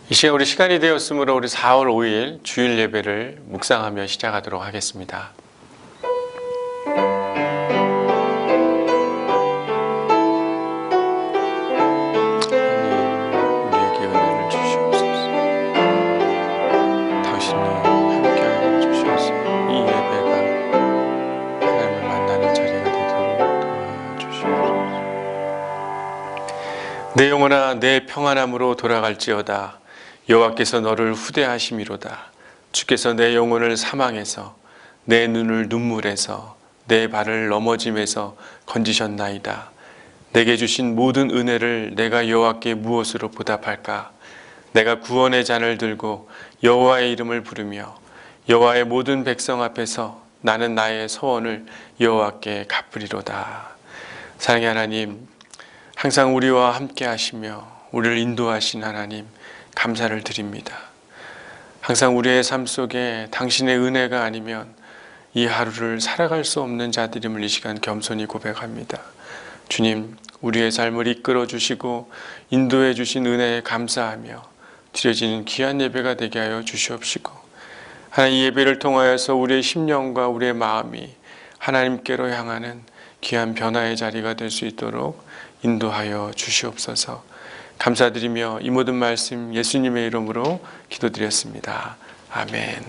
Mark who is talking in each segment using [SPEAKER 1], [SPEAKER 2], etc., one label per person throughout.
[SPEAKER 1] 이 시간 우리 시간이 되었으므로 우리 4월 5일 주일 예배를 묵상하며 시작하도록 하겠습니다. 우리에게 은혜를 주시옵소서. 당신이 함께하여 주시옵소서. 이 예배가 하나님을 만나는 자리가 되도록 도와주시옵소서. 내 영혼아 내 평안함으로 돌아갈지어다. 여호와께서 너를 후대하심이로다. 주께서 내 영혼을 사망에서 내 눈을 눈물에서 내 발을 넘어짐에서 건지셨나이다. 내게 주신 모든 은혜를 내가 여호와께 무엇으로 보답할까? 내가 구원의 잔을 들고 여호와의 이름을 부르며 여호와의 모든 백성 앞에서 나는 나의 소원을 여호와께 갚으리로다. 사랑의 하나님, 항상 우리와 함께 하시며 우리를 인도하신 하나님, 감사를 드립니다. 항상 우리의 삶 속에 당신의 은혜가 아니면 이 하루를 살아갈 수 없는 자들임을 이 시간 겸손히 고백합니다. 주님, 우리의 삶을 이끌어 주시고 인도해 주신 은혜에 감사하며 드려지는 귀한 예배가 되게 하여 주시옵시고, 하나님 이 예배를 통하여서 우리의 심령과 우리의 마음이 하나님께로 향하는 귀한 변화의 자리가 될 수 있도록 인도하여 주시옵소서. 감사드리며 이 모든 말씀 예수님의 이름으로 기도드렸습니다. 아멘.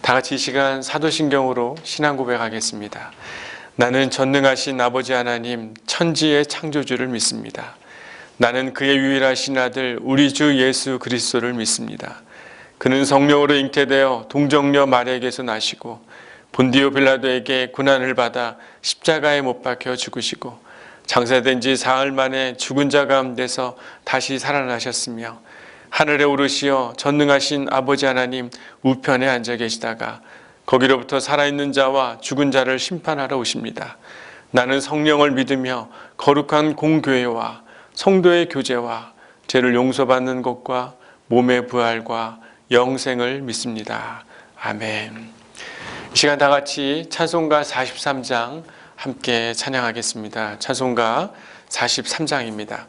[SPEAKER 1] 다 같이 이 시간 사도신경으로 신앙 고백하겠습니다. 나는 전능하신 아버지 하나님 천지의 창조주를 믿습니다. 나는 그의 유일하신 아들 우리 주 예수 그리스도를 믿습니다. 그는 성령으로 잉태되어 동정녀 마리아에게서 나시고 본디오 빌라도에게 고난을 받아 십자가에 못 박혀 죽으시고 장사된 지 사흘 만에 죽은 자 가운데서 다시 살아나셨으며 하늘에 오르시어 전능하신 아버지 하나님 우편에 앉아 계시다가 거기로부터 살아있는 자와 죽은 자를 심판하러 오십니다. 나는 성령을 믿으며 거룩한 공교회와 성도의 교제와 죄를 용서받는 것과 몸의 부활과 영생을 믿습니다. 아멘. 이 시간 다 같이 찬송가 43장 함께 찬양하겠습니다. 찬송가 43장입니다.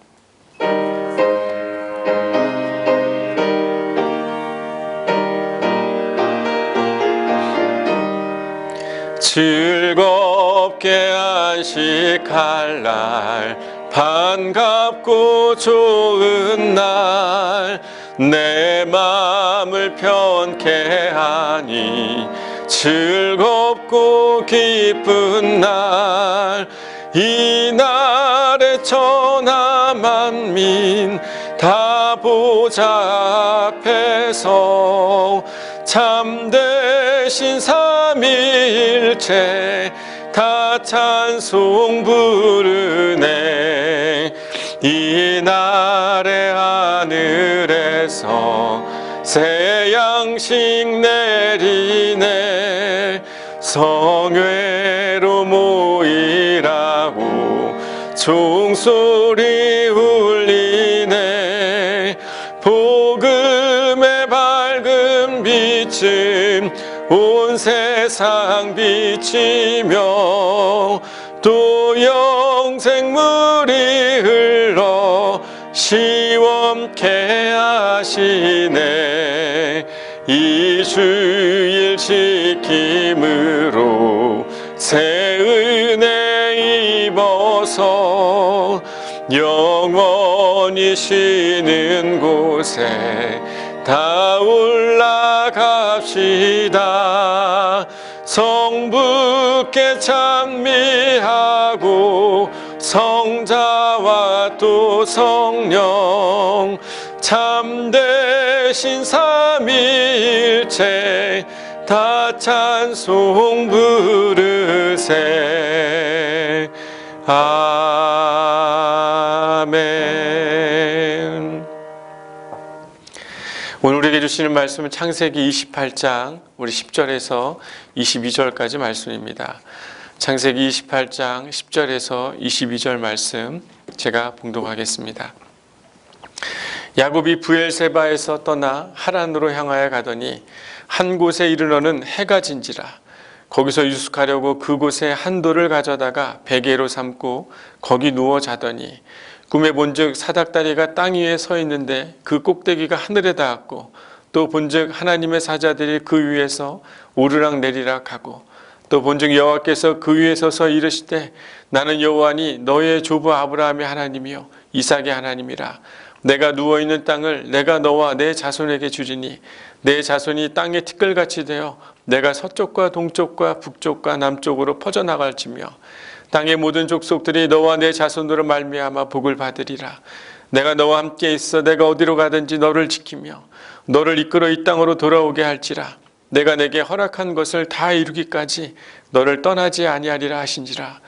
[SPEAKER 1] 즐겁게 안식할 날, 반갑고 좋은 날, 내 마음을 편케 하니 즐겁고 기쁜 날, 이 날에 천하 만민 다 보좌 앞에서 참되신 삼위일체 다 찬송 부르네. 이 날에 하늘에서 새 양식 내리네. 성회로 모이라고 종소리 울리네. 복음의 밝은 빛은 온 세상 비치며 또 영생물이 흘러 시원케 하시네. 이 주일 지킴으로 새 은혜 입어서 영원히 쉬는 곳에 다 올라갑시다. 성부께 찬미하고 성자와 또 성령 참되신 삼위일체 다 찬송 부르세. 아멘. 오늘 우리에게 주시는 말씀은 창세기 28장 우리 10절에서 22절까지 말씀입니다. 창세기 28장 10절에서 22절 말씀 제가 봉독하겠습니다. 야곱이 브엘세바에서 떠나 하란으로 향하여 가더니 한 곳에 이르러는 해가 진지라. 거기서 유숙하려고 그곳에 한 돌을 가져다가 베개로 삼고 거기 누워 자더니 꿈에 본즉 사닥다리가 땅 위에 서 있는데 그 꼭대기가 하늘에 닿았고, 또 본즉 하나님의 사자들이 그 위에서 오르락 내리락 하고, 또 본즉 여호와께서 그 위에 서서 이르시되 나는 여호와니 너의 조부 아브라함의 하나님이요 이삭의 하나님이라. 내가 누워있는 땅을 내가 너와 내 자손에게 주리니 내 자손이 땅의 티끌같이 되어 내가 서쪽과 동쪽과 북쪽과 남쪽으로 퍼져나갈지며 땅의 모든 족속들이 너와 내 자손으로 말미암아 복을 받으리라. 내가 너와 함께 있어 내가 어디로 가든지 너를 지키며 너를 이끌어 이 땅으로 돌아오게 할지라. 내가 내게 허락한 것을 다 이루기까지 너를 떠나지 아니하리라 하신지라.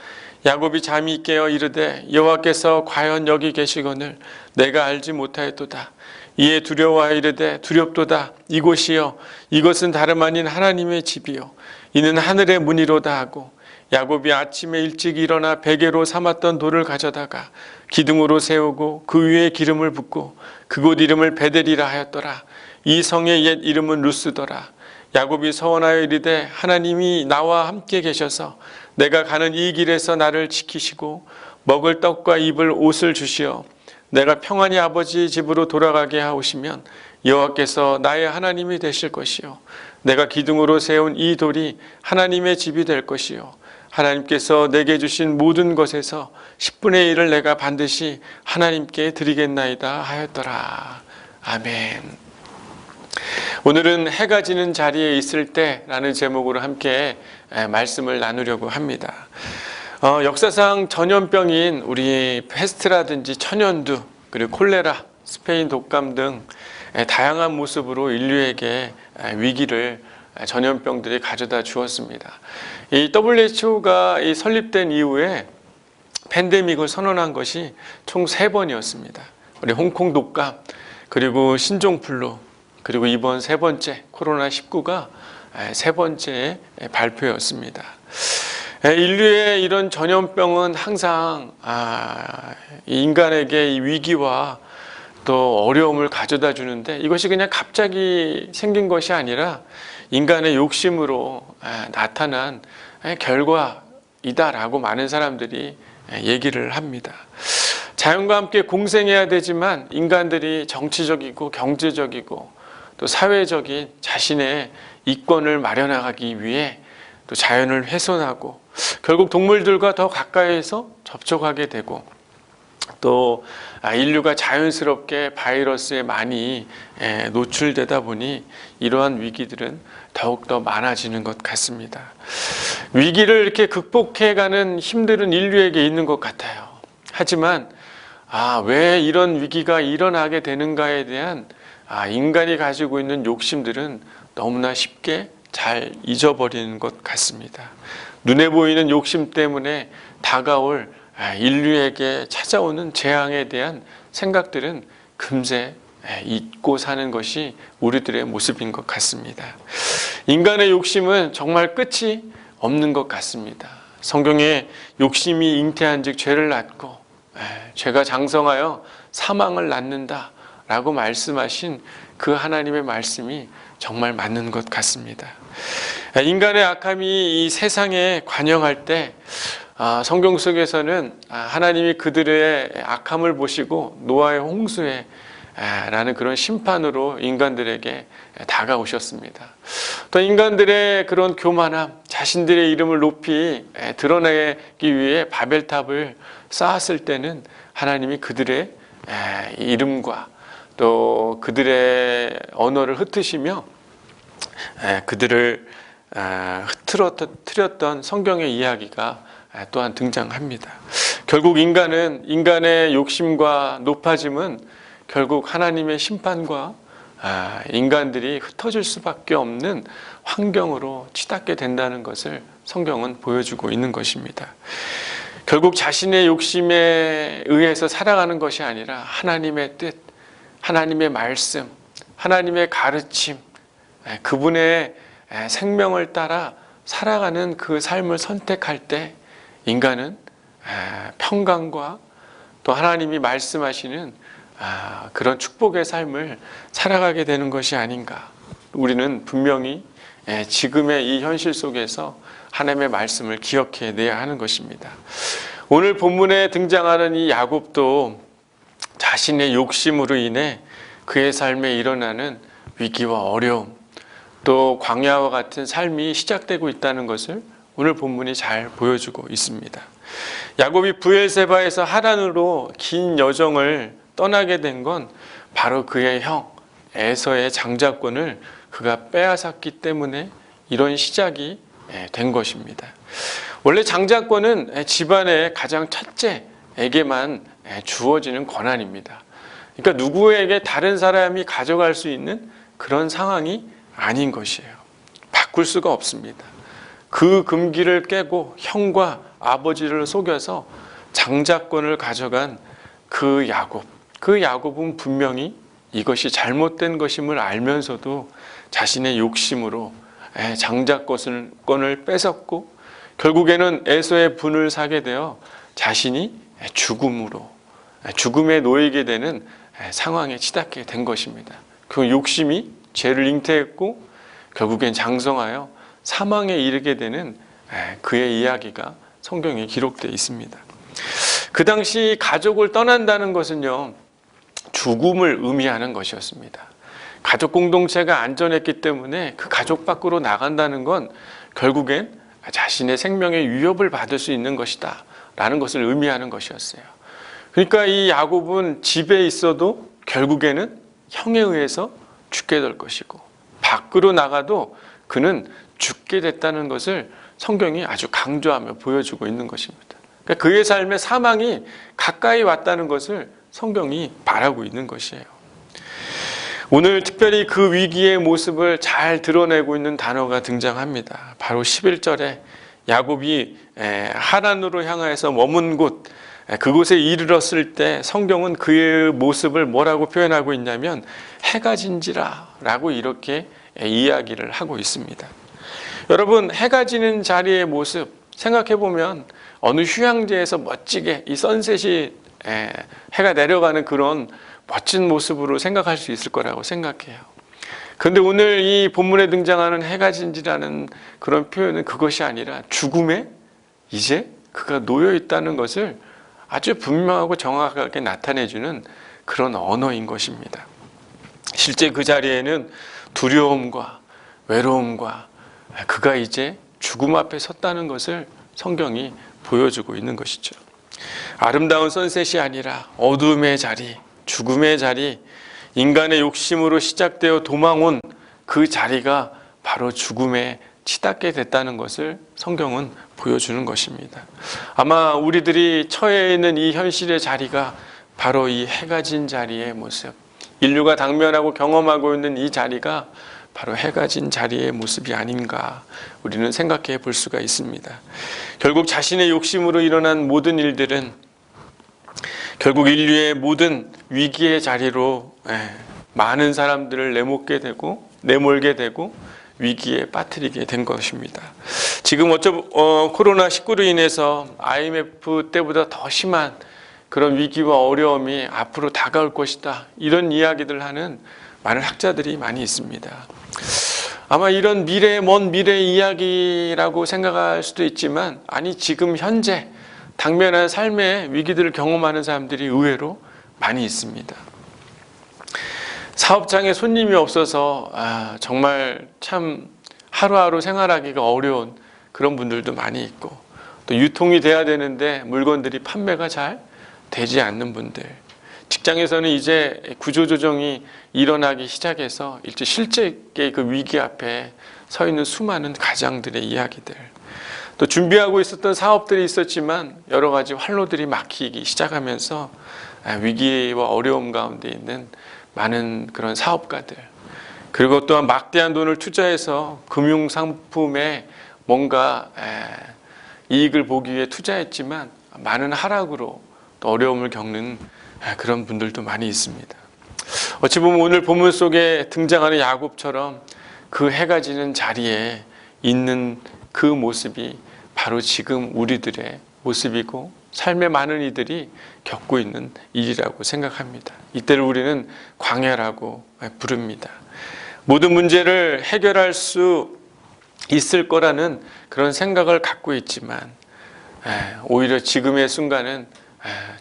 [SPEAKER 1] 야곱이 잠이 깨어 이르되 여호와께서 과연 여기 계시거늘 내가 알지 못하였도다. 이에 두려워하여 이르되 두렵도다. 이곳이여 이것은 다름 아닌 하나님의 집이요 이는 하늘의 문이로다 하고, 야곱이 아침에 일찍 일어나 베개로 삼았던 돌을 가져다가 기둥으로 세우고 그 위에 기름을 붓고 그곳 이름을 베델이라 하였더라. 이 성의 옛 이름은 루스더라. 야곱이 서원하여 이르되 하나님이 나와 함께 계셔서 내가 가는 이 길에서 나를 지키시고 먹을 떡과 입을 옷을 주시어 내가 평안히 아버지 집으로 돌아가게 하오시면 여호와께서 나의 하나님이 되실 것이요 내가 기둥으로 세운 이 돌이 하나님의 집이 될 것이요 하나님께서 내게 주신 모든 것에서 10분의 1을 내가 반드시 하나님께 드리겠나이다 하였더라. 아멘. 오늘은 해가 지는 자리에 있을 때라는 제목으로 함께 말씀을 나누려고 합니다. 역사상 전염병인 우리 패스트라든지 천연두, 그리고 콜레라, 스페인 독감 등 다양한 모습으로 인류에게 위기를 전염병들이 가져다 주었습니다. 이 WHO가 설립된 이후에 팬데믹을 선언한 것이 총 3번이었습니다. 우리 홍콩 독감, 그리고 신종플루, 그리고 이번 3번째 코로나19가 3번째 발표였습니다. 인류의 이런 전염병은 항상 인간에게 이 위기와 또 어려움을 가져다 주는데, 이것이 그냥 갑자기 생긴 것이 아니라 인간의 욕심으로 나타난 결과이다라고 많은 사람들이 얘기를 합니다. 자연과 함께 공생해야 되지만 인간들이 정치적이고 경제적이고 또 사회적인 자신의 이권을 마련하기 위해 또 자연을 훼손하고 결국 동물들과 더 가까이서 접촉하게 되고, 또 인류가 자연스럽게 바이러스에 많이 노출되다 보니 이러한 위기들은 더욱더 많아지는 것 같습니다. 위기를 이렇게 극복해가는 힘들은 인류에게 있는 것 같아요. 하지만 왜 이런 위기가 일어나게 되는가에 대한 인간이 가지고 있는 욕심들은 너무나 쉽게 잘 잊어버리는 것 같습니다. 눈에 보이는 욕심 때문에 다가올 인류에게 찾아오는 재앙에 대한 생각들은 금세 잊고 사는 것이 우리들의 모습인 것 같습니다. 인간의 욕심은 정말 끝이 없는 것 같습니다. 성경에 욕심이 잉태한 즉 죄를 낳고 죄가 장성하여 사망을 낳는다 라고 말씀하신 그 하나님의 말씀이 정말 맞는 것 같습니다. 인간의 악함이 이 세상에 관영할 때 성경 속에서는 하나님이 그들의 악함을 보시고 노아의 홍수에 라는 그런 심판으로 인간들에게 다가오셨습니다. 또 인간들의 그런 교만함, 자신들의 이름을 높이 드러내기 위해 바벨탑을 쌓았을 때는 하나님이 그들의 이름과 또 그들의 언어를 흩으시며 그들을 흐트렸던 성경의 이야기가 또한 등장합니다. 결국 인간의 욕심과 높아짐은 결국 하나님의 심판과 인간들이 흩어질 수밖에 없는 환경으로 치닫게 된다는 것을 성경은 보여주고 있는 것입니다. 결국 자신의 욕심에 의해서 살아가는 것이 아니라 하나님의 뜻, 하나님의 말씀, 하나님의 가르침, 그분의 생명을 따라 살아가는 그 삶을 선택할 때 인간은 평강과 또 하나님이 말씀하시는 그런 축복의 삶을 살아가게 되는 것이 아닌가. 우리는 분명히 지금의 이 현실 속에서 하나님의 말씀을 기억해내야 하는 것입니다. 오늘 본문에 등장하는 이 야곱도 자신의 욕심으로 인해 그의 삶에 일어나는 위기와 어려움, 또 광야와 같은 삶이 시작되고 있다는 것을 오늘 본문이 잘 보여주고 있습니다. 야곱이 브엘세바에서 하란으로 긴 여정을 떠나게 된 건 바로 그의 형 에서의 장자권을 그가 빼앗았기 때문에 이런 시작이 된 것입니다. 원래 장자권은 집안의 가장 첫째에게만 주어지는 권한입니다. 그러니까 누구에게 다른 사람이 가져갈 수 있는 그런 상황이 아닌 것이에요. 바꿀 수가 없습니다. 그 금기를 깨고 형과 아버지를 속여서 장자권을 가져간 그 야곱은 분명히 이것이 잘못된 것임을 알면서도 자신의 욕심으로 장자권을 뺏었고 결국에는 에서의 분을 사게 되어 자신이 죽음에 놓이게 되는 상황에 치닫게 된 것입니다. 그 욕심이 죄를 잉태했고 결국엔 장성하여 사망에 이르게 되는 그의 이야기가 성경에 기록되어 있습니다. 그 당시 가족을 떠난다는 것은요, 죽음을 의미하는 것이었습니다. 가족 공동체가 안전했기 때문에 그 가족 밖으로 나간다는 건 결국엔 자신의 생명의 위협을 받을 수 있는 것이다 라는 것을 의미하는 것이었어요. 그러니까 이 야곱은 집에 있어도 결국에는 형에 의해서 죽게 될 것이고 밖으로 나가도 그는 죽게 됐다는 것을 성경이 아주 강조하며 보여주고 있는 것입니다. 그러니까 그의 삶의 사망이 가까이 왔다는 것을 성경이 말하고 있는 것이에요. 오늘 특별히 그 위기의 모습을 잘 드러내고 있는 단어가 등장합니다. 바로 11절에 야곱이 하란으로 향하여서 머문 곳 그곳에 이르렀을 때 성경은 그의 모습을 뭐라고 표현하고 있냐면 해가 진지라 라고 이렇게 이야기를 하고 있습니다. 여러분, 해가 지는 자리의 모습 생각해보면 어느 휴양지에서 멋지게 이 선셋이 해가 내려가는 그런 멋진 모습으로 생각할 수 있을 거라고 생각해요. 그런데 오늘 이 본문에 등장하는 해가 진지라는 그런 표현은 그것이 아니라 죽음에 이제 그가 놓여 있다는 것을 아주 분명하고 정확하게 나타내주는 그런 언어인 것입니다. 실제 그 자리에는 두려움과 외로움과 그가 이제 죽음 앞에 섰다는 것을 성경이 보여주고 있는 것이죠. 아름다운 선셋이 아니라 어둠의 자리, 죽음의 자리, 인간의 욕심으로 시작되어 도망온 그 자리가 바로 죽음에 치닫게 됐다는 것을 성경은 보여주는 것입니다. 아마 우리들이 처해 있는 이 현실의 자리가 바로 이 해가 진 자리의 모습, 인류가 당면하고 경험하고 있는 이 자리가 바로 해가 진 자리의 모습이 아닌가 우리는 생각해 볼 수가 있습니다. 결국 자신의 욕심으로 일어난 모든 일들은 결국 인류의 모든 위기의 자리로 많은 사람들을 내몰게 되고 위기에 빠뜨리게 된 것입니다. 지금 코로나19로 인해서 IMF 때보다 더 심한 그런 위기와 어려움이 앞으로 다가올 것이다, 이런 이야기들 하는 많은 학자들이 많이 있습니다. 아마 이런 먼 미래 이야기라고 생각할 수도 있지만, 아니 지금 현재 당면한 삶의 위기들을 경험하는 사람들이 의외로 많이 있습니다. 사업장에 손님이 없어서 정말 참 하루하루 생활하기가 어려운 그런 분들도 많이 있고, 또 유통이 돼야 되는데 물건들이 판매가 잘 되지 않는 분들, 직장에서는 이제 구조조정이 일어나기 시작해서 일제 실제의 그 위기 앞에 서 있는 수많은 가장들의 이야기들, 또 준비하고 있었던 사업들이 있었지만 여러 가지 활로들이 막히기 시작하면서 위기와 어려움 가운데 있는 많은 그런 사업가들, 그리고 또한 막대한 돈을 투자해서 금융상품에 뭔가 이익을 보기 위해 투자했지만 많은 하락으로 또 어려움을 겪는 그런 분들도 많이 있습니다. 어찌 보면 오늘 본문 속에 등장하는 야곱처럼 그 해가 지는 자리에 있는 그 모습이 바로 지금 우리들의 모습이고 삶의 많은 이들이 겪고 있는 일이라고 생각합니다. 이때를 우리는 광야라고 부릅니다. 모든 문제를 해결할 수 있을 거라는 그런 생각을 갖고 있지만 오히려 지금의 순간은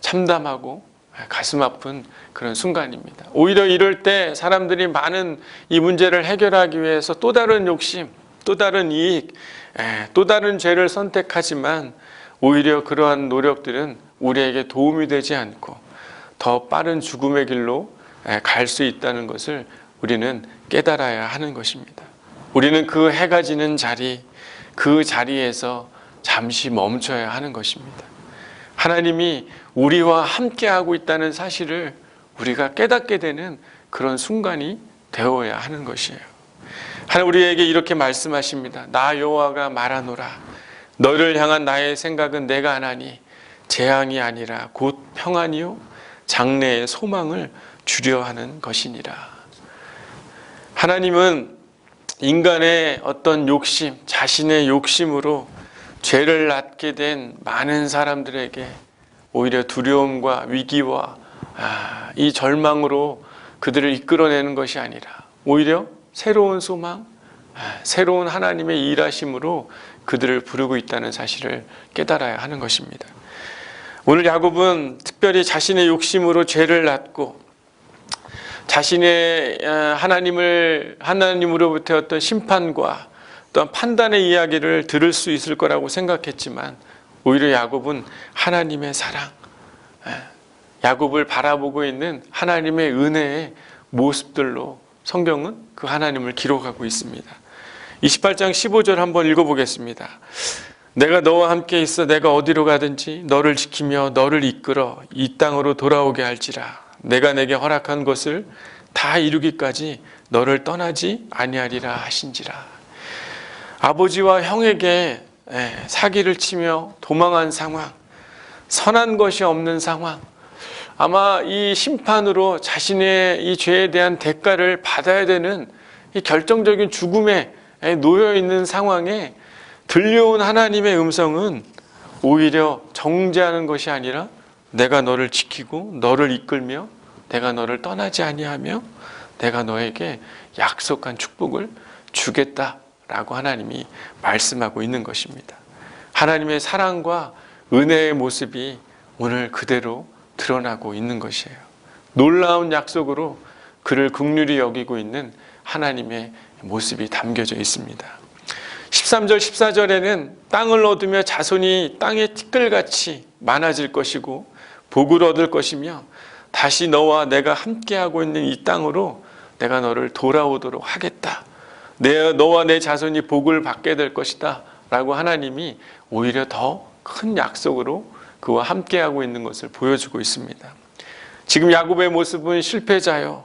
[SPEAKER 1] 참담하고 가슴 아픈 그런 순간입니다. 오히려 이럴 때 사람들이 많은 이 문제를 해결하기 위해서 또 다른 욕심, 또 다른 이익, 또 다른 죄를 선택하지만 오히려 그러한 노력들은 우리에게 도움이 되지 않고 더 빠른 죽음의 길로 갈 수 있다는 것을 우리는 깨달아야 하는 것입니다. 우리는 그 해가 지는 자리, 그 자리에서 잠시 멈춰야 하는 것입니다. 하나님이 우리와 함께하고 있다는 사실을 우리가 깨닫게 되는 그런 순간이 되어야 하는 것이에요. 하나님 우리에게 이렇게 말씀하십니다. 나 여호와가 말하노라. 너를 향한 나의 생각은 내가 하나니 재앙이 아니라 곧 평안이요 장래의 소망을 주려 하는 것이니라. 하나님은 인간의 어떤 욕심, 자신의 욕심으로 죄를 낳게 된 많은 사람들에게 오히려 두려움과 위기와 이 절망으로 그들을 이끌어내는 것이 아니라 오히려 새로운 소망, 새로운 하나님의 일하심으로 그들을 부르고 있다는 사실을 깨달아야 하는 것입니다. 오늘 야곱은 특별히 자신의 욕심으로 죄를 낳고 자신의 하나님으로부터 어떤 심판과 또한 판단의 이야기를 들을 수 있을 거라고 생각했지만 오히려 야곱은 하나님의 사랑, 야곱을 바라보고 있는 하나님의 은혜의 모습들로 성경은 그 하나님을 기록하고 있습니다. 28장 15절 한번 읽어보겠습니다. 내가 너와 함께 있어 내가 어디로 가든지 너를 지키며 너를 이끌어 이 땅으로 돌아오게 할지라. 내가 내게 허락한 것을 다 이루기까지 너를 떠나지 아니하리라 하신지라. 아버지와 형에게 사기를 치며 도망한 상황, 선한 것이 없는 상황, 아마 이 심판으로 자신의 이 죄에 대한 대가를 받아야 되는 이 결정적인 죽음에 놓여 있는 상황에 들려온 하나님의 음성은 오히려 정죄하는 것이 아니라 내가 너를 지키고 너를 이끌며 내가 너를 떠나지 아니하며 내가 너에게 약속한 축복을 주겠다라고 하나님이 말씀하고 있는 것입니다. 하나님의 사랑과 은혜의 모습이 오늘 그대로 드러나고 있는 것이에요. 놀라운 약속으로 그를 긍휼히 여기고 있는 하나님의 모습이 담겨져 있습니다. 13절 14절에는 땅을 얻으며 자손이 땅의 티끌같이 많아질 것이고 복을 얻을 것이며 다시 너와 내가 함께하고 있는 이 땅으로 내가 너를 돌아오도록 하겠다. 너와 내 자손이 복을 받게 될 것이다 라고 하나님이 오히려 더 큰 약속으로 그와 함께하고 있는 것을 보여주고 있습니다. 지금 야곱의 모습은 실패자요,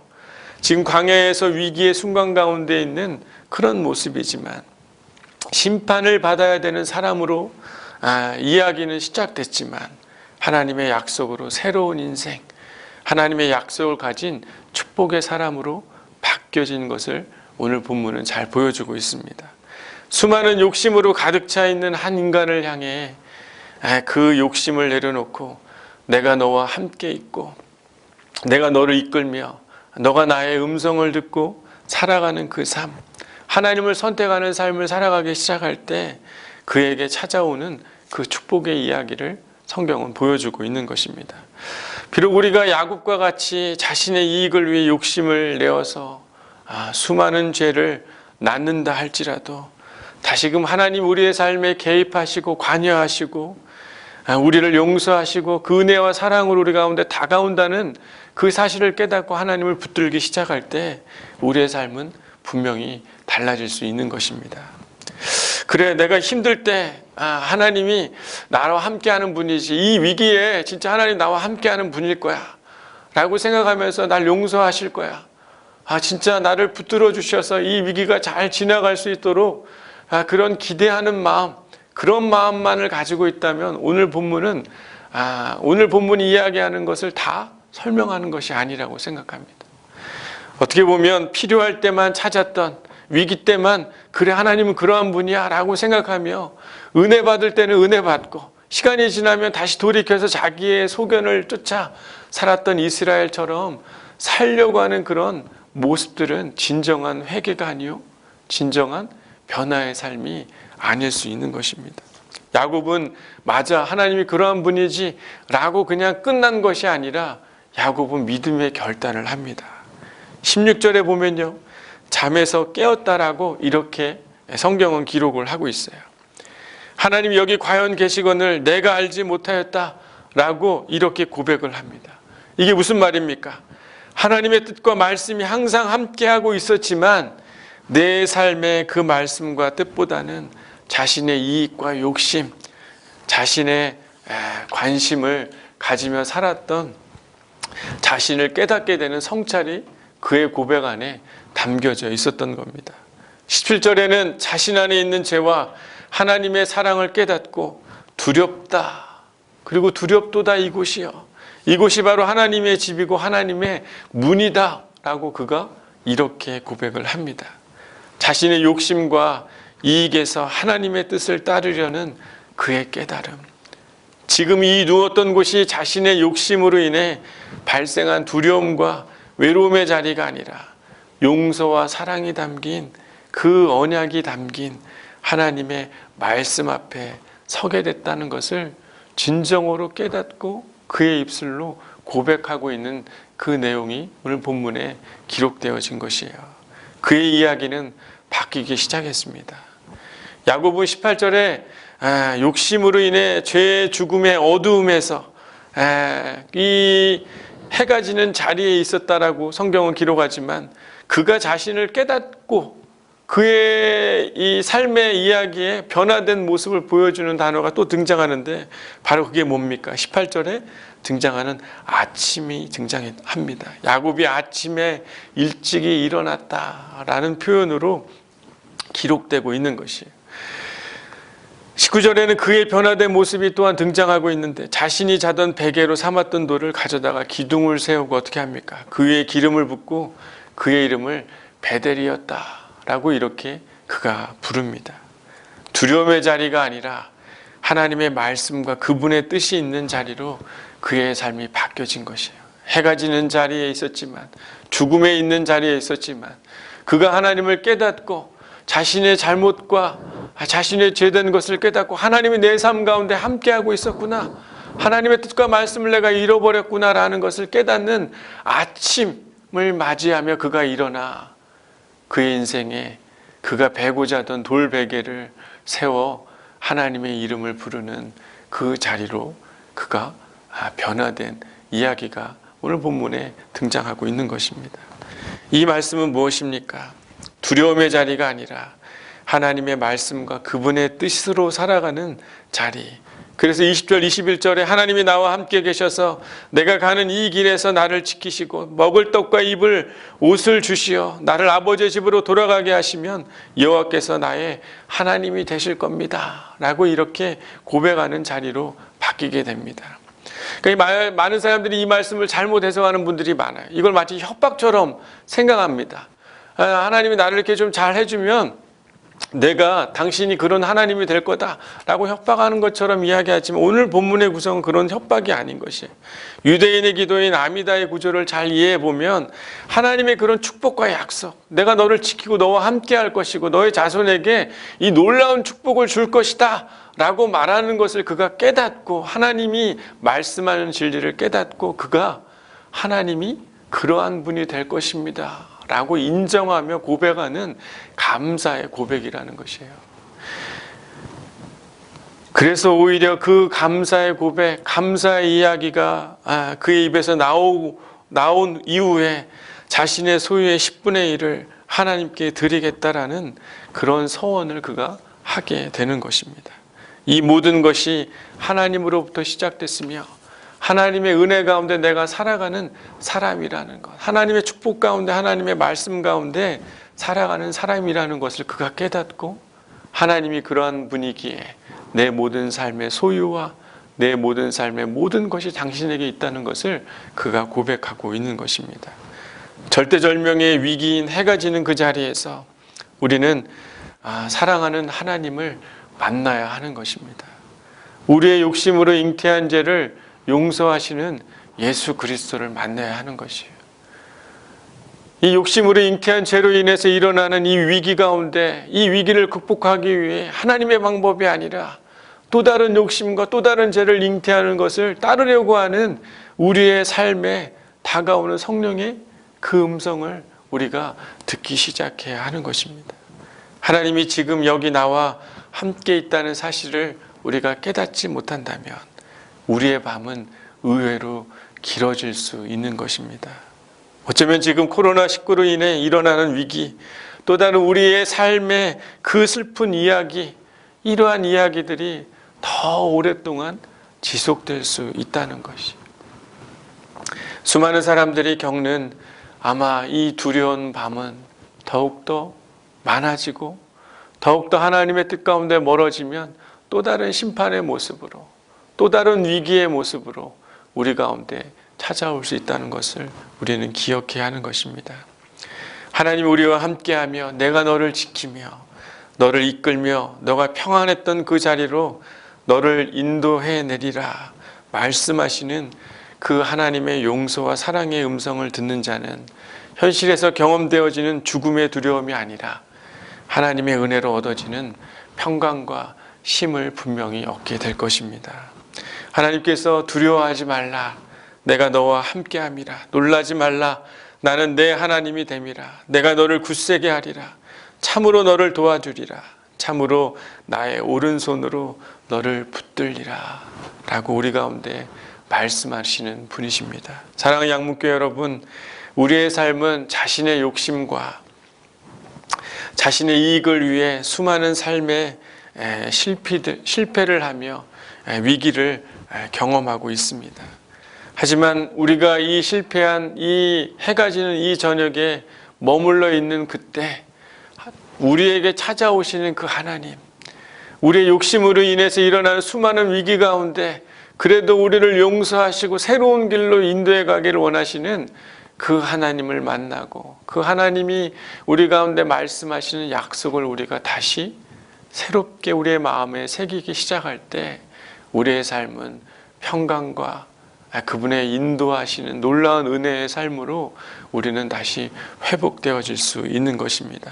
[SPEAKER 1] 지금 광야에서 위기의 순간 가운데 있는 그런 모습이지만 심판을 받아야 되는 사람으로 이야기는 시작됐지만 하나님의 약속으로 새로운 인생, 하나님의 약속을 가진 축복의 사람으로 바뀌어진 것을 오늘 본문은 잘 보여주고 있습니다. 수많은 욕심으로 가득 차 있는 한 인간을 향해 그 욕심을 내려놓고 내가 너와 함께 있고 내가 너를 이끌며 너가 나의 음성을 듣고 살아가는 그 삶, 하나님을 선택하는 삶을 살아가기 시작할 때 그에게 찾아오는 그 축복의 이야기를 성경은 보여주고 있는 것입니다. 비록 우리가 야곱과 같이 자신의 이익을 위해 욕심을 내어서 수많은 죄를 낳는다 할지라도 다시금 하나님 우리의 삶에 개입하시고 관여하시고 우리를 용서하시고 그 은혜와 사랑으로 우리 가운데 다가온다는 그 사실을 깨닫고 하나님을 붙들기 시작할 때 우리의 삶은 분명히 달라질 수 있는 것입니다. 그래, 내가 힘들 때 하나님이 나와 함께하는 분이지, 이 위기에 진짜 하나님 나와 함께하는 분일 거야 라고 생각하면서 날 용서하실 거야, 진짜 나를 붙들어 주셔서 이 위기가 잘 지나갈 수 있도록 그런 기대하는 마음, 그런 마음만을 가지고 있다면 오늘 본문은 오늘 본문이 이야기하는 것을 다 설명하는 것이 아니라고 생각합니다. 어떻게 보면 필요할 때만 찾았던, 위기 때만 그래 하나님은 그러한 분이야 라고 생각하며 은혜 받을 때는 은혜 받고 시간이 지나면 다시 돌이켜서 자기의 소견을 쫓아 살았던 이스라엘처럼 살려고 하는 그런 모습들은 진정한 회개가 아니요 진정한 변화의 삶이 아닐 수 있는 것입니다. 야곱은 맞아 하나님이 그러한 분이지 라고 그냥 끝난 것이 아니라 야곱은 믿음의 결단을 합니다. 16절에 보면요, 잠에서 깨었다라고 이렇게 성경은 기록을 하고 있어요. 하나님 여기 과연 계시거늘 내가 알지 못하였다라고 이렇게 고백을 합니다. 이게 무슨 말입니까? 하나님의 뜻과 말씀이 항상 함께하고 있었지만 내 삶의 그 말씀과 뜻보다는 자신의 이익과 욕심, 자신의 관심을 가지며 살았던 자신을 깨닫게 되는 성찰이 그의 고백 안에 담겨져 있었던 겁니다. 17절에는 자신 안에 있는 죄와 하나님의 사랑을 깨닫고 두렵다. 그리고 두렵도다 이곳이요. 이곳이 바로 하나님의 집이고 하나님의 문이다 라고 그가 이렇게 고백을 합니다. 자신의 욕심과 이익에서 하나님의 뜻을 따르려는 그의 깨달음. 지금 이 누웠던 곳이 자신의 욕심으로 인해 발생한 두려움과 외로움의 자리가 아니라 용서와 사랑이 담긴 그 언약이 담긴 하나님의 말씀 앞에 서게 됐다는 것을 진정으로 깨닫고 그의 입술로 고백하고 있는 그 내용이 오늘 본문에 기록되어진 것이에요. 그의 이야기는 바뀌기 시작했습니다. 야고보 18절에 욕심으로 인해 죄의 죽음의 어두움에서 이 해가 지는 자리에 있었다라고 성경은 기록하지만 그가 자신을 깨닫고 그의 이 삶의 이야기에 변화된 모습을 보여주는 단어가 또 등장하는데 바로 그게 뭡니까? 18절에 등장하는 아침이 등장합니다. 야곱이 아침에 일찍이 일어났다라는 표현으로 기록되고 있는 것이에요. 19절에는 그의 변화된 모습이 또한 등장하고 있는데 자신이 자던 베개로 삼았던 돌을 가져다가 기둥을 세우고 어떻게 합니까? 그 위에 기름을 붓고 그의 이름을 베델이었다 라고 이렇게 그가 부릅니다. 두려움의 자리가 아니라 하나님의 말씀과 그분의 뜻이 있는 자리로 그의 삶이 바뀌어진 것이에요. 해가 지는 자리에 있었지만 죽음에 있는 자리에 있었지만 그가 하나님을 깨닫고 자신의 잘못과 자신의 죄된 것을 깨닫고 하나님이 내 삶 가운데 함께하고 있었구나, 하나님의 뜻과 말씀을 내가 잃어버렸구나 라는 것을 깨닫는 아침을 맞이하며 그가 일어나 그의 인생에 그가 베고자 하던 돌베개를 세워 하나님의 이름을 부르는 그 자리로 그가 변화된 이야기가 오늘 본문에 등장하고 있는 것입니다. 이 말씀은 무엇입니까? 두려움의 자리가 아니라 하나님의 말씀과 그분의 뜻으로 살아가는 자리. 그래서 20절 21절에 하나님이 나와 함께 계셔서 내가 가는 이 길에서 나를 지키시고 먹을 떡과 입을 옷을 주시어 나를 아버지의 집으로 돌아가게 하시면 여호와께서 나의 하나님이 되실 겁니다 라고 이렇게 고백하는 자리로 바뀌게 됩니다. 그러니까 많은 사람들이 이 말씀을 잘못 해석하는 분들이 많아요. 이걸 마치 협박처럼 생각합니다. 하나님이 나를 이렇게 좀 잘 해주면 내가 당신이 그런 하나님이 될 거다라고 협박하는 것처럼 이야기하지만 오늘 본문의 구성은 그런 협박이 아닌 것이에요. 유대인의 기도인 아미다의 구조를 잘 이해해 보면 하나님의 그런 축복과 약속, 내가 너를 지키고 너와 함께 할 것이고 너의 자손에게 이 놀라운 축복을 줄 것이다 라고 말하는 것을 그가 깨닫고 하나님이 말씀하는 진리를 깨닫고 그가 하나님이 그러한 분이 될 것입니다 라고 인정하며 고백하는 감사의 고백이라는 것이에요. 그래서 오히려 그 감사의 고백, 감사의 이야기가 그의 입에서 나온 이후에 자신의 소유의 10분의 1을 하나님께 드리겠다라는 그런 서원을 그가 하게 되는 것입니다. 이 모든 것이 하나님으로부터 시작됐으며 하나님의 은혜 가운데 내가 살아가는 사람이라는 것, 하나님의 축복 가운데 하나님의 말씀 가운데 살아가는 사람이라는 것을 그가 깨닫고 하나님이 그러한 분이기에 내 모든 삶의 소유와 내 모든 삶의 모든 것이 당신에게 있다는 것을 그가 고백하고 있는 것입니다. 절대절명의 위기인 해가 지는 그 자리에서 우리는 사랑하는 하나님을 만나야 하는 것입니다. 우리의 욕심으로 잉태한 죄를 용서하시는 예수 그리스도를 만나야 하는 것이에요. 이 욕심으로 잉태한 죄로 인해서 일어나는 이 위기 가운데 이 위기를 극복하기 위해 하나님의 방법이 아니라 또 다른 욕심과 또 다른 죄를 잉태하는 것을 따르려고 하는 우리의 삶에 다가오는 성령의 그 음성을 우리가 듣기 시작해야 하는 것입니다. 하나님이 지금 여기 나와 함께 있다는 사실을 우리가 깨닫지 못한다면 우리의 밤은 의외로 길어질 수 있는 것입니다. 어쩌면 지금 코로나19로 인해 일어나는 위기, 또 다른 우리의 삶의 그 슬픈 이야기, 이러한 이야기들이 더 오랫동안 지속될 수 있다는 것이, 수많은 사람들이 겪는 아마 이 두려운 밤은 더욱더 많아지고 더욱더 하나님의 뜻 가운데 멀어지면 또 다른 심판의 모습으로, 또 다른 위기의 모습으로 우리 가운데 찾아올 수 있다는 것을 우리는 기억해야 하는 것입니다. 하나님 우리와 함께하며 내가 너를 지키며 너를 이끌며 너가 평안했던 그 자리로 너를 인도해 내리라 말씀하시는 그 하나님의 용서와 사랑의 음성을 듣는 자는 현실에서 경험되어지는 죽음의 두려움이 아니라 하나님의 은혜로 얻어지는 평강과 쉼을 분명히 얻게 될 것입니다. 하나님께서 두려워하지 말라, 내가 너와 함께함이라, 놀라지 말라, 나는 내 하나님이 됨이라, 내가 너를 굳세게 하리라, 참으로 너를 도와주리라, 참으로 나의 오른손으로 너를 붙들리라 라고 우리 가운데 말씀하시는 분이십니다. 사랑하는 양문교회 여러분, 우리의 삶은 자신의 욕심과 자신의 이익을 위해 수많은 삶의 실패를 하며 위기를 경험하고 있습니다. 하지만 우리가 이 실패한 이 해가 지는 이 저녁에 머물러 있는 그때 우리에게 찾아오시는 그 하나님, 우리의 욕심으로 인해서 일어나는 수많은 위기 가운데 그래도 우리를 용서하시고 새로운 길로 인도해 가기를 원하시는 그 하나님을 만나고 그 하나님이 우리 가운데 말씀하시는 약속을 우리가 다시 새롭게 우리의 마음에 새기기 시작할 때 우리의 삶은 평강과 그분의 인도하시는 놀라운 은혜의 삶으로 우리는 다시 회복되어질 수 있는 것입니다.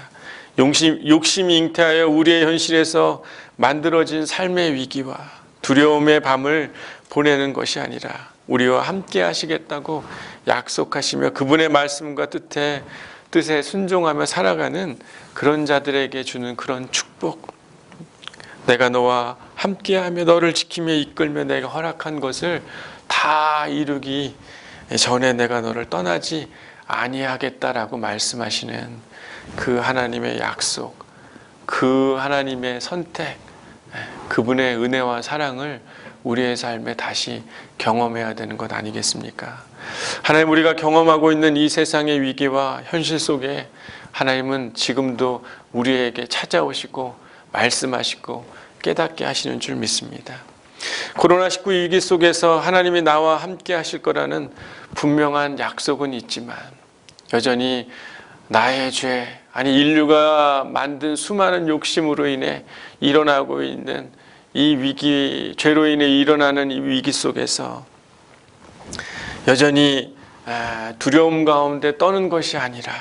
[SPEAKER 1] 욕심이 잉태하여 우리의 현실에서 만들어진 삶의 위기와 두려움의 밤을 보내는 것이 아니라 우리와 함께 하시겠다고 약속하시며 그분의 말씀과 뜻에 순종하며 살아가는 그런 자들에게 주는 그런 축복, 내가 너와 함께하며 너를 지키며 이끌며 내가 허락한 것을 다 이루기 전에 내가 너를 떠나지 아니하겠다라고 말씀하시는 그 하나님의 약속, 그 하나님의 선택, 그분의 은혜와 사랑을 우리의 삶에 다시 경험해야 되는 것 아니겠습니까? 하나님, 우리가 경험하고 있는 이 세상의 위기와 현실 속에 하나님은 지금도 우리에게 찾아오시고 말씀하시고 깨닫게 하시는 줄 믿습니다. 코로나19 위기 속에서 하나님이 나와 함께 하실 거라는 분명한 약속은 있지만 여전히 나의 죄, 아니 인류가 만든 수많은 욕심으로 인해 일어나고 있는 이 위기, 죄로 인해 일어나는 이 위기 속에서 여전히 두려움 가운데 떠는 것이 아니라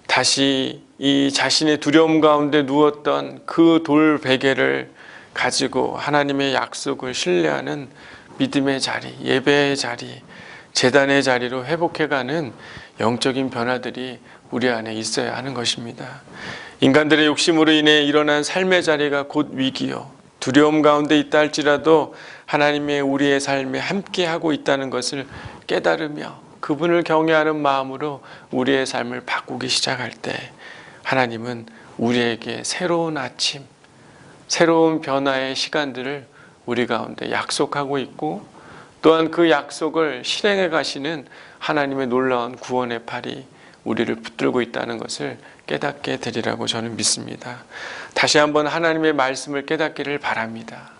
[SPEAKER 1] 다시 이 자신의 두려움 가운데 누웠던 그 돌 베개를 가지고 하나님의 약속을 신뢰하는 믿음의 자리, 예배의 자리, 제단의 자리로 회복해가는 영적인 변화들이 우리 안에 있어야 하는 것입니다. 인간들의 욕심으로 인해 일어난 삶의 자리가 곧 위기요, 두려움 가운데 있다 할지라도 하나님의 우리의 삶에 함께하고 있다는 것을 깨달으며 그분을 경외하는 마음으로 우리의 삶을 바꾸기 시작할 때 하나님은 우리에게 새로운 아침, 새로운 변화의 시간들을 우리 가운데 약속하고 있고 또한 그 약속을 실행해 가시는 하나님의 놀라운 구원의 팔이 우리를 붙들고 있다는 것을 깨닫게 되리라고 저는 믿습니다. 다시 한번 하나님의 말씀을 깨닫기를 바랍니다.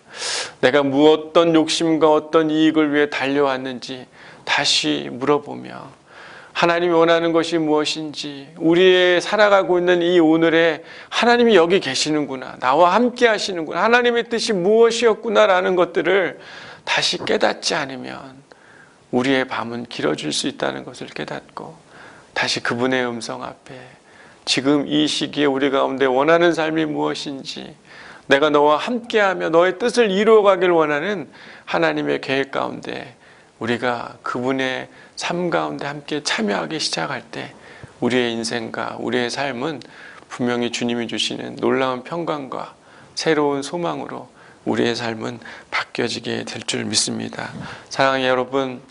[SPEAKER 1] 내가 어떤 욕심과 어떤 이익을 위해 달려왔는지 다시 물어보며 하나님이 원하는 것이 무엇인지, 우리의 살아가고 있는 이 오늘에 하나님이 여기 계시는구나, 나와 함께 하시는구나, 하나님의 뜻이 무엇이었구나라는 것들을 다시 깨닫지 않으면 우리의 밤은 길어질 수 있다는 것을 깨닫고 다시 그분의 음성 앞에 지금 이 시기에 우리 가운데 원하는 삶이 무엇인지, 내가 너와 함께하며 너의 뜻을 이루어가길 원하는 하나님의 계획 가운데 우리가 그분의 삶 가운데 함께 참여하기 시작할 때 우리의 인생과 우리의 삶은 분명히 주님이 주시는 놀라운 평강과 새로운 소망으로 우리의 삶은 바뀌어지게 될 줄 믿습니다. 사랑하는 여러분,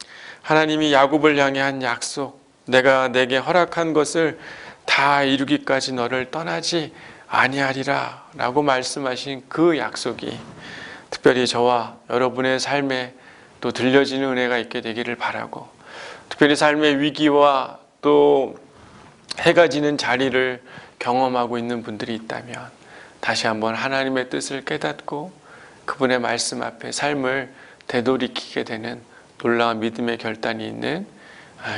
[SPEAKER 1] 하나님이 야곱을 향해 한 약속, 내가 내게 허락한 것을 다 이루기까지 너를 떠나지 아니하리라 라고 말씀하신 그 약속이 특별히 저와 여러분의 삶에 또 들려지는 은혜가 있게 되기를 바라고, 특별히 삶의 위기와 또 해가 지는 자리를 경험하고 있는 분들이 있다면 다시 한번 하나님의 뜻을 깨닫고 그분의 말씀 앞에 삶을 되돌이키게 되는 놀라운 믿음의 결단이 있는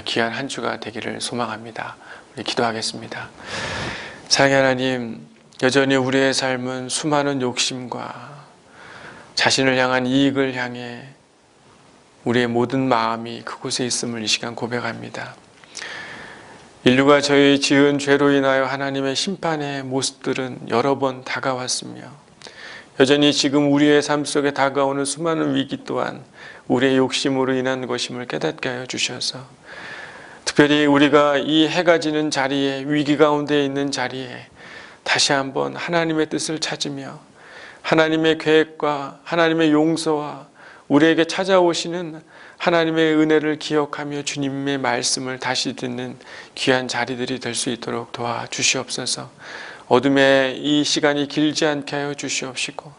[SPEAKER 1] 귀한 한 주가 되기를 소망합니다. 우리 기도하겠습니다. 사랑의 하나님, 여전히 우리의 삶은 수많은 욕심과 자신을 향한 이익을 향해 우리의 모든 마음이 그곳에 있음을 이 시간 고백합니다. 인류가 저희 지은 죄로 인하여 하나님의 심판의 모습들은 여러 번 다가왔으며 여전히 지금 우리의 삶 속에 다가오는 수많은 위기 또한 우리의 욕심으로 인한 것임을 깨닫게 하여 주셔서 특별히 우리가 이 해가 지는 자리에, 위기 가운데 있는 자리에 다시 한번 하나님의 뜻을 찾으며 하나님의 계획과 하나님의 용서와 우리에게 찾아오시는 하나님의 은혜를 기억하며 주님의 말씀을 다시 듣는 귀한 자리들이 될 수 있도록 도와주시옵소서. 어둠의 이 시간이 길지 않게 하여 주시옵시고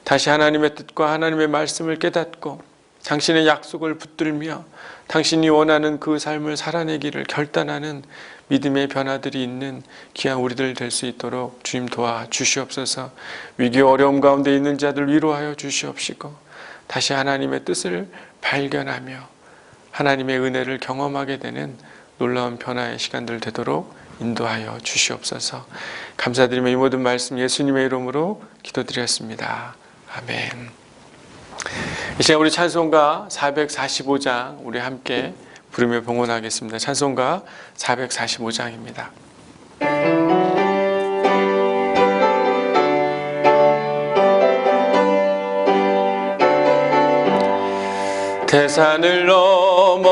[SPEAKER 1] 다시 하나님의 뜻과 하나님의 말씀을 깨닫고 당신의 약속을 붙들며 당신이 원하는 그 삶을 살아내기를 결단하는 믿음의 변화들이 있는 귀한 우리들 될 수 있도록 주님 도와주시옵소서. 위기 어려움 가운데 있는 자들 위로하여 주시옵시고 다시 하나님의 뜻을 발견하며 하나님의 은혜를 경험하게 되는 놀라운 변화의 시간들 되도록 인도하여 주시옵소서. 감사드리며 이 모든 말씀 예수님의 이름으로 기도드렸습니다. 아멘. 이 시간 우리 찬송가 445장 우리 함께 부르며 봉헌하겠습니다. 찬송가 445장입니다. 대산을 넘어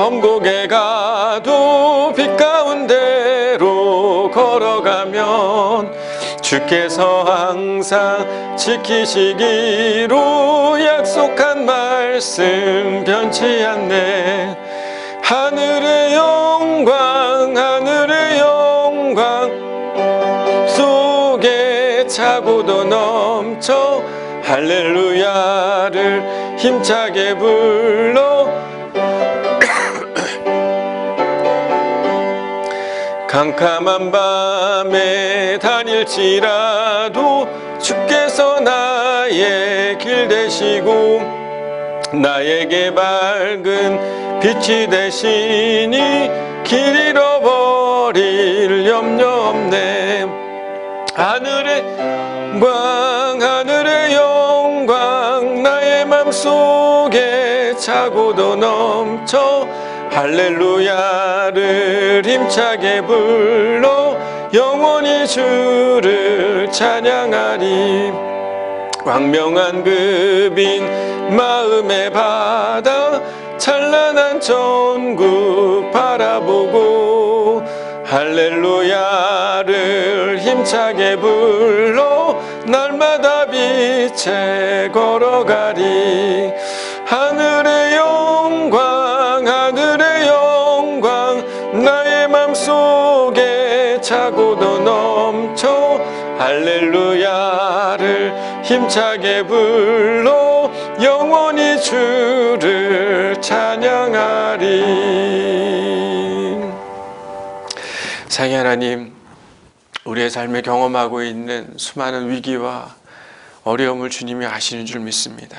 [SPEAKER 1] 험곡에 가도 빛 가운데로 걸어가면 주께서 항상 지키시기로 약속한 말씀 변치 않네. 하늘의 영광 하늘의 영광 속에 차고도 넘쳐 할렐루야를 힘차게 불러 캄캄한 밤에 다닐지라도 주께서 나의 길 되시고 나에게 밝은 빛이 되시니 길 잃어버릴 염려 없네. 하늘의 영광 하늘의 영광 나의 맘속에 차고도 넘쳐 할렐루야를 힘차게 불러 영원히 주를 찬양하리. 광명한 그 빛 마음의 바다 찬란한 천국 바라보고 할렐루야를 힘차게 불러 날마다 빛에 걸어가리. 하늘의 영광 하늘의 영광 나의 맘속에 차고도 넘쳐 할렐루야를 힘차게 불러 영원히 주를 찬양하리. 사랑의 하나님, 우리의 삶에 경험하고 있는 수많은 위기와 어려움을 주님이 아시는 줄 믿습니다.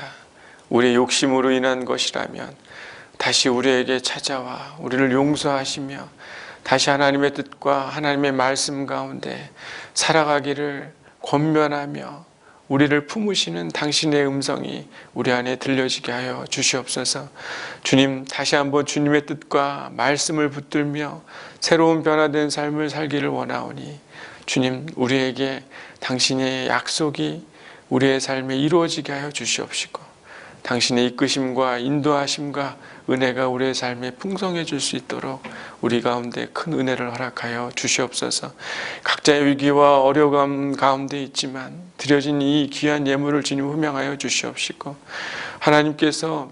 [SPEAKER 1] 우리의 욕심으로 인한 것이라면 다시 우리에게 찾아와 우리를 용서하시며 다시 하나님의 뜻과 하나님의 말씀 가운데 살아가기를 권면하며 우리를 품으시는 당신의 음성이 우리 안에 들려지게 하여 주시옵소서. 주님, 다시 한번 주님의 뜻과 말씀을 붙들며 새로운 변화된 삶을 살기를 원하오니 주님, 우리에게 당신의 약속이 우리의 삶에 이루어지게 하여 주시옵시고 당신의 이끄심과 인도하심과 은혜가 우리의 삶에 풍성해질 수 있도록 우리 가운데 큰 은혜를 허락하여 주시옵소서. 각자의 위기와 어려움 가운데 있지만 드려진 이 귀한 예물을 주님 흠양하여 주시옵시고, 하나님께서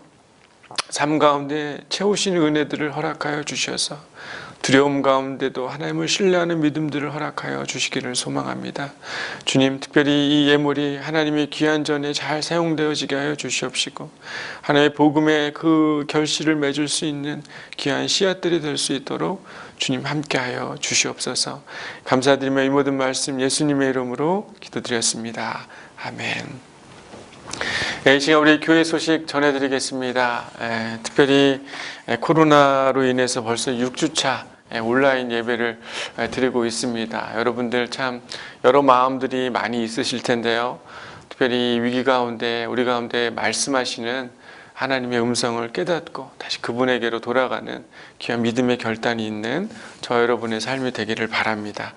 [SPEAKER 1] 삶 가운데 채우시는 은혜들을 허락하여 주셔서 두려움 가운데도 하나님을 신뢰하는 믿음들을 허락하여 주시기를 소망합니다. 주님, 특별히 이 예물이 하나님의 귀한 전에 잘 사용되어지게 하여 주시옵시고, 하나님의 복음의 그 결실을 맺을 수 있는 귀한 씨앗들이 될 수 있도록 주님 함께하여 주시옵소서. 감사드리며 이 모든 말씀 예수님의 이름으로 기도드렸습니다. 아멘. 이 시간 우리 교회 소식 전해드리겠습니다. 특별히 코로나로 인해서 벌써 6주차 온라인 예배를 드리고 있습니다. 여러분들 참 여러 마음들이 많이 있으실 텐데요. 특별히 위기 가운데 우리 가운데 말씀하시는 하나님의 음성을 깨닫고 다시 그분에게로 돌아가는 귀한 믿음의 결단이 있는 저 여러분의 삶이 되기를 바랍니다.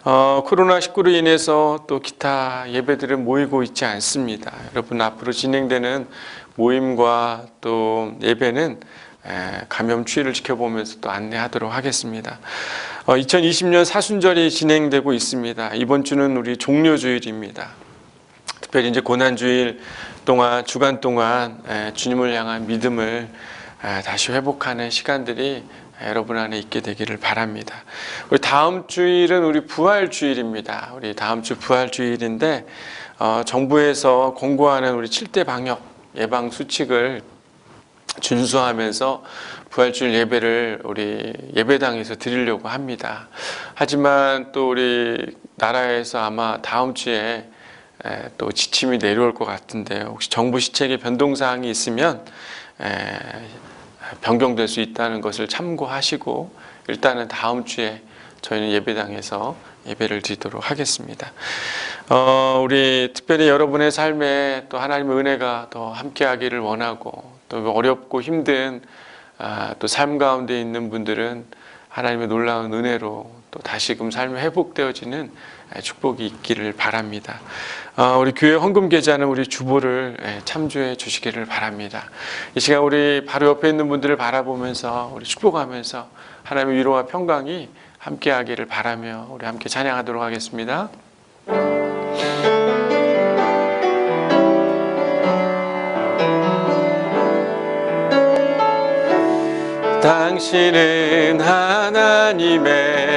[SPEAKER 1] 코로나19로 인해서 또 기타 예배들은 모이고 있지 않습니다. 여러분, 앞으로 진행되는 모임과 또 예배는 감염 추이를 지켜보면서 또 안내하도록 하겠습니다. 2020년 사순절이 진행되고 있습니다. 이번 주는 우리 종료주일입니다. 특별히 이제 고난주일 동안, 주간 동안 주님을 향한 믿음을 다시 회복하는 시간들이 여러분 안에 있게 되기를 바랍니다. 우리 다음 주일은 우리 부활주일입니다. 우리 다음 주 부활주일인데 정부에서 공고하는 우리 7대 방역 예방 수칙을 준수하면서 부활주일 예배를 우리 예배당에서 드리려고 합니다. 하지만 또 우리 나라에서 아마 다음 주에 또 지침이 내려올 것 같은데요. 혹시 정부 시책에 변동사항이 있으면 변경될 수 있다는 것을 참고하시고 일단은 다음 주에 저희는 예배당에서 예배를 드리도록 하겠습니다. 우리 특별히 여러분의 삶에 또 하나님의 은혜가 더 함께하기를 원하고, 또 어렵고 힘든 또 삶 가운데 있는 분들은 하나님의 놀라운 은혜로 또 다시금 삶이 회복되어지는 축복이 있기를 바랍니다. 우리 교회 헌금 계좌는 우리 주보를 참조해 주시기를 바랍니다. 이 시간 우리 바로 옆에 있는 분들을 바라보면서 우리 축복하면서 하나님의 위로와 평강이 함께하기를 바라며 우리 함께 찬양하도록 하겠습니다. 당신은 하나님의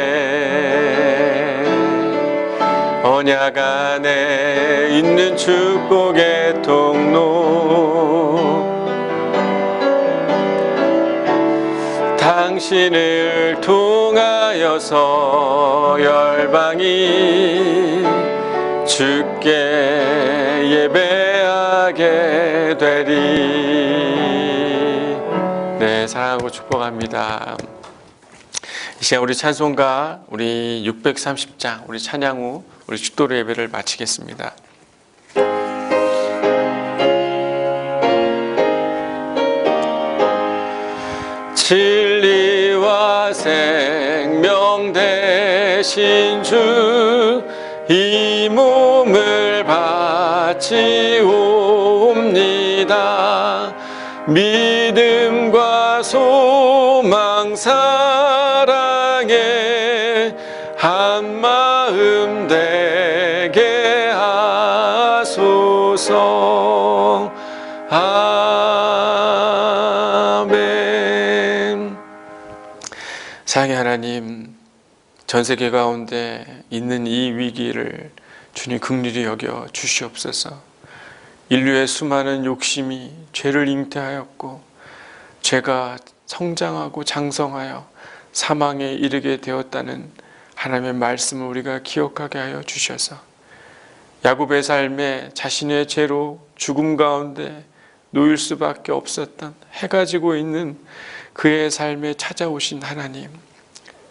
[SPEAKER 1] 언약 안에 있는 축복의 통로, 당신을 통하여서 열방이 주께 예배하게 되리. 네, 사랑하고 축복합니다. 이 시간 우리 찬송가 우리 630장 우리 찬양 후 우리 축도로 예배를 마치겠습니다. 진리와 생명 되신 주, 이 몸을 바치옵니다. 믿음과 소망 사랑에 한 마음 되게 하소서. 아멘. 사랑의 하나님, 전 세계 가운데 있는 이 위기를 주님 긍휼히 여겨 주시옵소서. 인류의 수많은 욕심이 죄를 잉태하였고 죄가 성장하고 장성하여 사망에 이르게 되었다는 하나님의 말씀을 우리가 기억하게 하여 주셔서 야곱의 삶에 자신의 죄로 죽음 가운데 놓일 수밖에 없었던 해가 지고 있는 그의 삶에 찾아오신 하나님,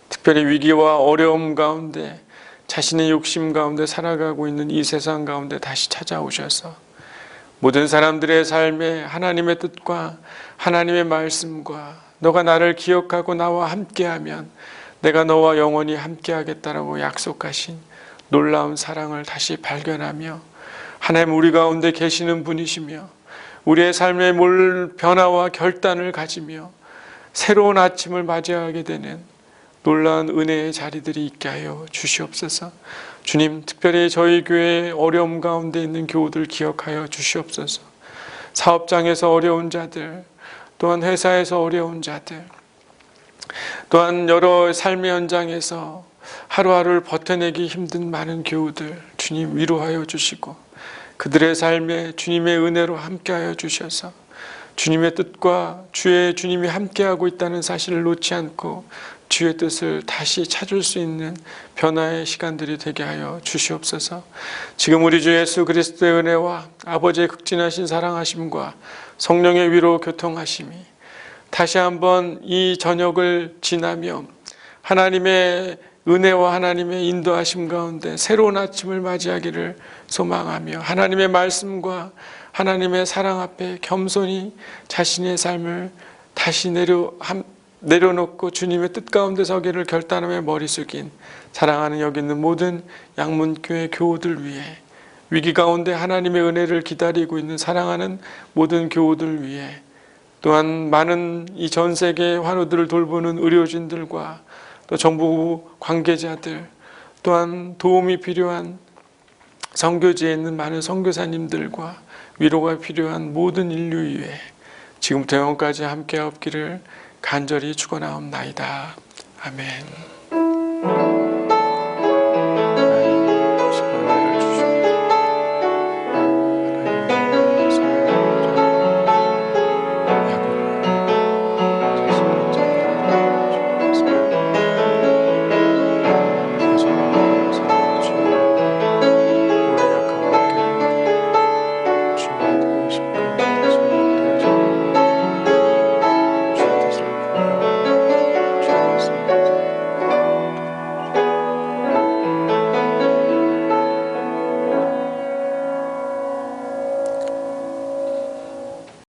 [SPEAKER 1] 특별히 위기와 어려움 가운데 자신의 욕심 가운데 살아가고 있는 이 세상 가운데 다시 찾아오셔서 모든 사람들의 삶에 하나님의 뜻과 하나님의 말씀과 너가 나를 기억하고 나와 함께하면 내가 너와 영원히 함께하겠다라고 약속하신 놀라운 사랑을 다시 발견하며 하나님 우리 가운데 계시는 분이시며 우리의 삶의 변화와 결단을 가지며 새로운 아침을 맞이하게 되는 놀라운 은혜의 자리들이 있게 하여 주시옵소서. 주님, 특별히 저희 교회의 어려움 가운데 있는 교우들 기억하여 주시옵소서. 사업장에서 어려운 자들, 또한 회사에서 어려운 자들, 또한 여러 삶의 현장에서 하루하루를 버텨내기 힘든 많은 교우들, 주님 위로하여 주시고 그들의 삶에 주님의 은혜로 함께하여 주셔서 주님의 뜻과 주님이 함께하고 있다는 사실을 놓지 않고 주의 뜻을 다시 찾을 수 있는 변화의 시간들이 되게 하여 주시옵소서. 지금 우리 주 예수 그리스도의 은혜와 아버지의 극진하신 사랑하심과 성령의 위로 교통하심이 다시 한번 이 저녁을 지나며 하나님의 은혜와 하나님의 인도하심 가운데 새로운 아침을 맞이하기를 소망하며 하나님의 말씀과 하나님의 사랑 앞에 겸손히 자신의 삶을 다시 내려놓고 주님의 뜻 가운데 서기를 결단하며 머리 숙인 사랑하는 여기 있는 모든 양문교회 교우들 위해 위기 가운데 하나님의 은혜를 기다리고 있는 사랑하는 모든 교우들 위해 또한 많은 이 전 세계 환우들을 돌보는 의료진들과 또 정부 관계자들 또한 도움이 필요한 선교지에 있는 많은 선교사님들과 위로가 필요한 모든 인류 위에 지금부터 영원까지 함께 없기를 간절히 축원하옵나이다. 아멘. 우리 약함 함께 주님 도우시고